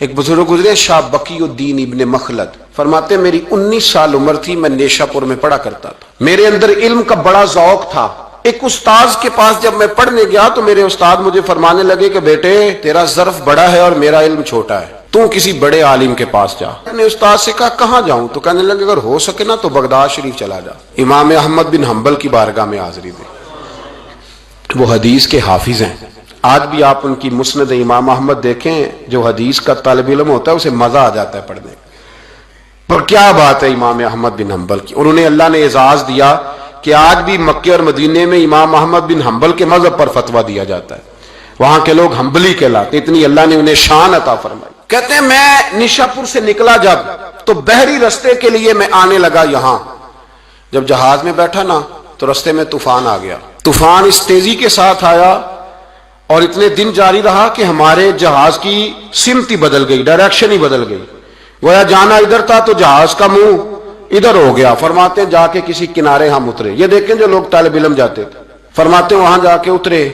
ایک بزرگ گزرے شاہ بقی الدین ابن مخلد، فرماتے میری 19 سال عمر تھی، میں نیشا پور میں پڑھا کرتا تھا، میرے اندر علم کا بڑا ذوق تھا۔ ایک استاذ کے پاس جب میں پڑھنے گیا تو میرے استاد مجھے فرمانے لگے کہ بیٹے تیرا ظرف بڑا ہے اور میرا علم چھوٹا ہے، تو کسی بڑے عالم کے پاس جا۔ میں نے استاد سے کہا کہاں جاؤں؟ تو کہنے لگے اگر ہو سکے نا تو بغداد شریف چلا جا، امام احمد بن حنبل کی بارگاہ میں حاضری دے، وہ حدیث کے حافظ ہیں۔ آج بھی آپ ان کی مسند امام احمد دیکھیں، جو حدیث کا طالب علم ہوتا ہے اسے مزہ آ جاتا ہے پڑھنے پر۔ کیا بات ہے امام احمد بن حنبل کی، انہوں نے اللہ نے اعزاز دیا کہ آج بھی مکے اور مدینے میں امام احمد بن حنبل کے مذہب پر فتویٰ دیا جاتا ہے، وہاں کے لوگ حنبلی کہلاتے، اتنی اللہ نے انہیں شان عطا فرمائی۔ کہتے ہیں میں نیشا پور سے نکلا جب تو بحری رستے کے لیے میں آنے لگا یہاں، جب جہاز میں بیٹھا نا تو رستے میں طوفان آ گیا، طوفان اس تیزی کے ساتھ آیا اور اتنے دن جاری رہا کہ ہمارے جہاز کی سمت ہی بدل گئی، ڈائریکشن ہی بدل گئی، گویا جانا ادھر تھا تو جہاز کا منہ ادھر ہو گیا۔ فرماتے ہیں جا کے کسی کنارے ہم اترے، یہ دیکھیں جو لوگ طالب علم جاتے تھے، فرماتے ہیں وہاں جا کے اترے،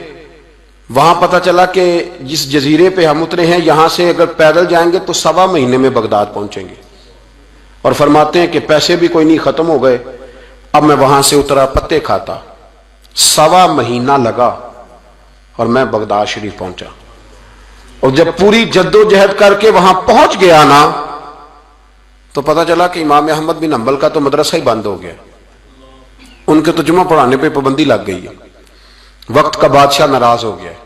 وہاں پتہ چلا کہ جس جزیرے پہ ہم اترے ہیں یہاں سے اگر پیدل جائیں گے تو 1.25 مہینے میں بغداد پہنچیں گے، اور فرماتے ہیں کہ پیسے بھی کوئی نہیں، ختم ہو گئے۔ اب میں وہاں سے اترا پتے کھاتا، 1.25 مہینہ لگا اور میں بغداد شریف پہنچا، اور جب پوری جد و جہد کر کے وہاں پہنچ گیا نا تو پتہ چلا کہ امام احمد بن حنبل کا تو مدرسہ ہی بند ہو گیا، ان کے تو جمعہ پڑھانے پہ پابندی لگ گئی ہے، وقت کا بادشاہ ناراض ہو گیا ہے،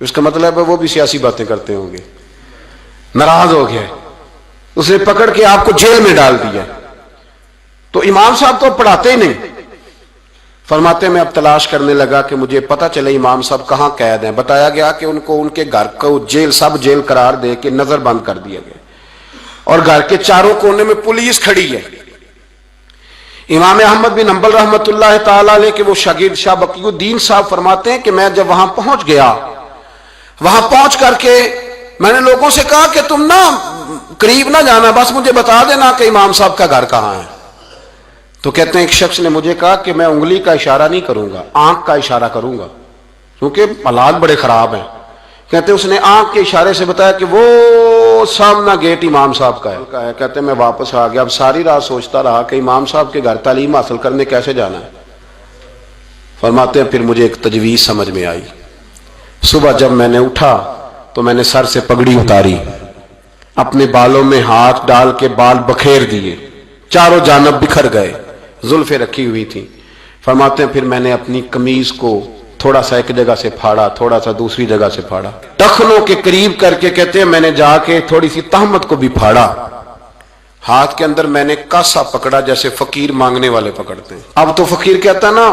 اس کا مطلب ہے وہ بھی سیاسی باتیں کرتے ہوں گے، ناراض ہو گیا ہے، اس نے پکڑ کے آپ کو جیل میں ڈال دیا۔ تو امام صاحب تو پڑھاتے ہی نہیں، فرماتے میں اب تلاش کرنے لگا کہ مجھے پتہ چلے امام صاحب کہاں قید ہیں۔ بتایا گیا کہ ان کو ان کے گھر کو جیل، سب جیل قرار دے کے نظر بند کر دیا گیا، اور گھر کے چاروں کونے میں پولیس کھڑی ہے۔ امام احمد بن حنبل رحمۃ اللہ تعالی علیہ کے وہ شاگرد شاہ بقی الدین صاحب فرماتے ہیں کہ میں جب وہاں پہنچ گیا، وہاں پہنچ کر کے میں نے لوگوں سے کہا کہ تم نا قریب نہ جانا، بس مجھے بتا دینا کہ امام صاحب کا گھر کہاں ہے۔ تو کہتے ہیں ایک شخص نے مجھے کہا کہ میں انگلی کا اشارہ نہیں کروں گا، آنکھ کا اشارہ کروں گا، کیونکہ حالات بڑے خراب ہیں۔ کہتے ہیں اس نے آنکھ کے اشارے سے بتایا کہ وہ سامنا گیٹ امام صاحب کا ہے۔ کہتے ہیں میں واپس آ گیا، اب ساری رات سوچتا رہا کہ امام صاحب کے گھر تعلیم حاصل کرنے کیسے جانا ہے۔ فرماتے ہیں پھر مجھے ایک تجویز سمجھ میں آئی، صبح جب میں نے اٹھا تو میں نے سر سے پگڑی اتاری، اپنے بالوں میں ہاتھ ڈال کے بال بکھیر دیے، چاروں جانب بکھر گئے، زلفیں رکھی ہوئی تھیں۔ فرماتے ہیں پھر میں نے اپنی قمیض کو تھوڑا سا ایک جگہ سے پھاڑا، تھوڑا سا دوسری جگہ سے پھاڑا، ٹخنوں کے قریب کر کے کہتے ہیں میں نے جا کے تھوڑی سی تہمت کو بھی پھاڑا، ہاتھ کے اندر میں نے کاسا پکڑا جیسے فقیر مانگنے والے پکڑتے ہیں۔ اب تو فقیر کہتا نا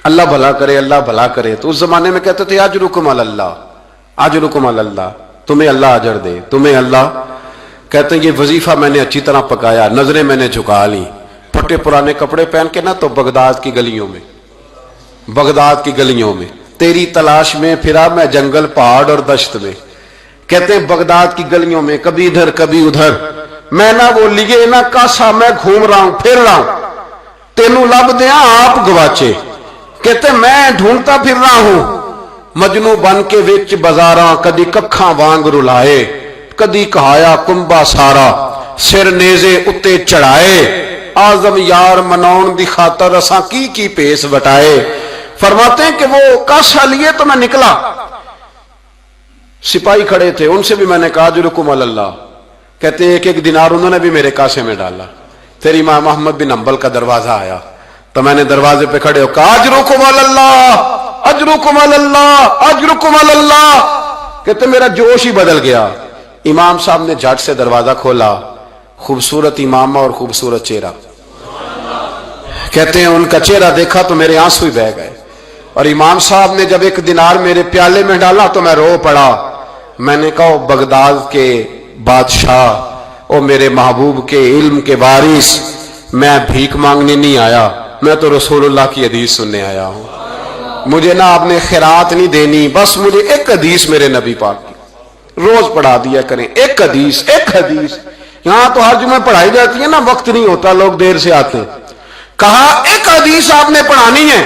اللہ بھلا کرے، اللہ بھلا کرے، تو اس زمانے میں کہتے تھے اجرکم علی اللہ، اجرکم علی اللہ، تمہیں اللہ اجر دے، تمہیں اللہ۔ کہتے ہیں یہ وظیفہ میں نے اچھی طرح پکایا، نظریں میں نے جھکا لی، پھٹے پرانے کپڑے پہن کے نا تو بغداد کی گلیوں میں، بغداد کی گلیوں میں تیری تلاش میں پھرا میں جنگل، پہاڑ اور دشت میں۔ کہتے ہیں بغداد کی گلیوں میں کبھی ادھر کبھی ادھر، میں نہ وہ لیے نہ کاسا، میں گھوم رہا ہوں، پھر رہا ہوں، تینوں لب دیا آپ گواچے۔ کہتے ہیں میں ڈھونڈتا پھر رہا ہوں مجنو بن کے وچ بازاراں، کدی ککھاں وانگ رلائے، کدی کہایا کنبا سارا، سر نیزے اتے چڑھائے، آزم یار مناؤن دی خاطر اساں کی پیس وٹائے۔ فرماتے ہیں کہ وہ کاسا لیے تو میں نکلا، سپاہی کھڑے تھے، ان سے بھی میں نے کہا اجرکم علی اللہ۔ کہتے ہیں ایک دینار انہوں نے بھی میرے کاسے میں ڈالا۔ پھر امام احمد بن حنبل کا دروازہ آیا تو میں نے دروازے پہ کھڑے ہو کہا اجرکم علی اللہ، اجرکم علی اللہ، اجرکم علی اللہ۔ کہتے میرا جوش ہی بدل گیا۔ امام صاحب نے جھٹ سے دروازہ کھولا، خوبصورت امامہ اور خوبصورت چہرہ، کہتے ہیں ان کا چہرہ دیکھا تو میرے آنسو ہی بہہ گئے، اور امام صاحب نے جب 1 دینار میرے پیالے میں ڈالا تو میں رو پڑا۔ میں نے کہا بغداد کے بادشاہ، او میرے محبوب کے علم کے وارث، میں بھیک مانگنے نہیں آیا، میں تو رسول اللہ کی حدیث سننے آیا ہوں، مجھے نہ آپ نے خیرات نہیں دینی، بس مجھے ایک حدیث میرے نبی پاک کی روز پڑھا دیا کریں، ایک حدیث، ایک حدیث۔ یہاں تو ہر جمعہ پڑھائی جاتی ہے نا، وقت نہیں ہوتا، لوگ دیر سے آتے ہیں، کہا ایک حدیث آپ نے پڑھانی ہے۔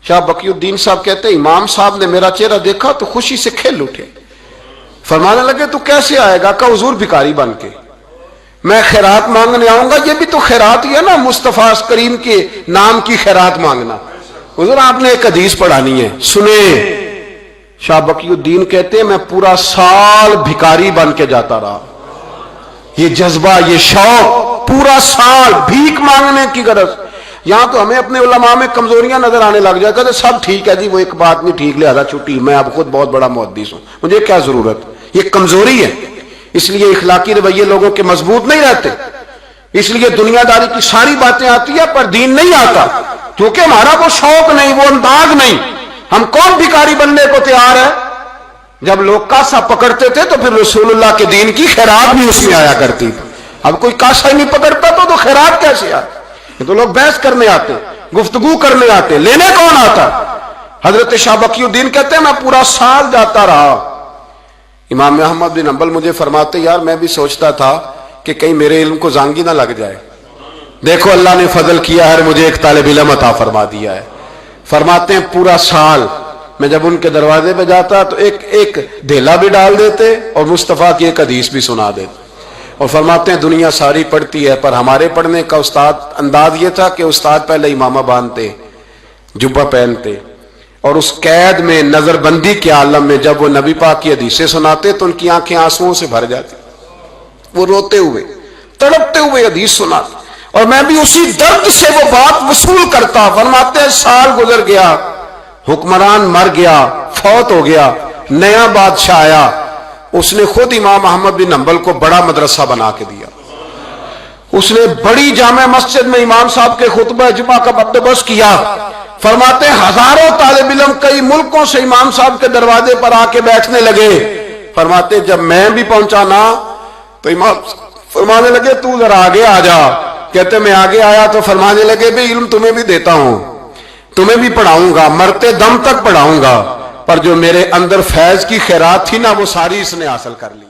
شاہ بقی الدین صاحب کہتے ہیں امام صاحب نے میرا چہرہ دیکھا تو خوشی سے کھل اٹھے، فرمانے لگے تو کیسے آئے گا؟ کہ حضور بھکاری بن کے میں خیرات مانگنے آؤں گا. یہ بھی تو خیرات ہی ہے نا، مصطفیٰ کریم کے نام کی خیرات مانگنا. حضور آپ نے ایک حدیث پڑھانی ہے، سنیں. شاہ بقی الدین کہتے ہیں میں پورا سال بھکاری بن کے جاتا رہا. یہ جذبہ، یہ شوق، پورا سال بھیک مانگنے کی غرض. یہاں تو ہمیں اپنے علماء میں کمزوریاں نظر آنے لگ جائے. کہتے سب ٹھیک ہے جی، وہ ایک بات نہیں ٹھیک، لہذا چھٹی، میں اب خود بہت بڑا محدث ہوں، مجھے کیا ضرورت. یہ کمزوری ہے. اس لیے اخلاقی رویے لوگوں کے مضبوط نہیں رہتے. اس لیے دنیا داری کی ساری باتیں آتی ہیں پر دین نہیں آتا، کیونکہ ہمارا وہ شوق نہیں، وہ انداز نہیں. ہم کون بھکاری بننے کو تیار ہے؟ جب لوگ کاسا پکڑتے تھے تو پھر رسول اللہ کے دین کی خیرات بھی اس میں آیا کرتی تھی. اب کوئی کاسا ہی نہیں پکڑتا تو خیرات کیسے آئے؟ یہ تو لوگ بحث کرنے آتے، گفتگو کرنے آتے، لینے کون آتا؟ حضرت شاہ بقی الدین کہتے ہیں میں پورا سال جاتا رہا. امام احمد بن حنبل مجھے فرماتے یار میں بھی سوچتا تھا کہ کہیں میرے علم کو زانگی نہ لگ جائے. دیکھو اللہ نے فضل کیا ہے، مجھے ایک طالب علم عطا فرما دیا ہے. فرماتے ہیں پورا سال میں جب ان کے دروازے پہ جاتا تو ایک دھیلا بھی ڈال دیتے اور مصطفیٰ کی ایک حدیث بھی سنا دیتے. اور فرماتے ہیں دنیا ساری پڑھتی ہے پر ہمارے پڑھنے کا استاد انداز یہ تھا کہ استاد پہلے امامہ باندھتے، جبہ پہنتے، اور اس قید میں نظر بندی کے عالم میں جب وہ نبی پاک کی حدیثیں سناتے تو ان کی آنکھیں آنسوؤں سے بھر جاتی. وہ روتے ہوئے تڑپتے ہوئے حدیث سناتے اور میں بھی اسی درد سے وہ بات وصول کرتا. فرماتے ہیں سال گزر گیا، حکمران مر گیا، فوت ہو گیا، نیا بادشاہ آیا. اس نے خود امام احمد بن حنبل کو بڑا مدرسہ بنا کے دیا. اس نے بڑی جامع مسجد میں امام صاحب کے خطبہ جمعہ کا بندوبست کیا. فرماتے ہیں ہزاروں طالب علم کئی ملکوں سے امام صاحب کے دروازے پر آ کے بیٹھنے لگے. فرماتے جب میں بھی پہنچا نا تو امام فرمانے لگے تو ذرا آگے آ جا. کہتے میں آگے آیا تو فرمانے لگے بھی علم تمہیں بھی دیتا ہوں، تمہیں بھی پڑھاؤں گا، مرتے دم تک پڑھاؤں گا، پر جو میرے اندر فیض کی خیرات تھی نا وہ ساری اس نے حاصل کر لی.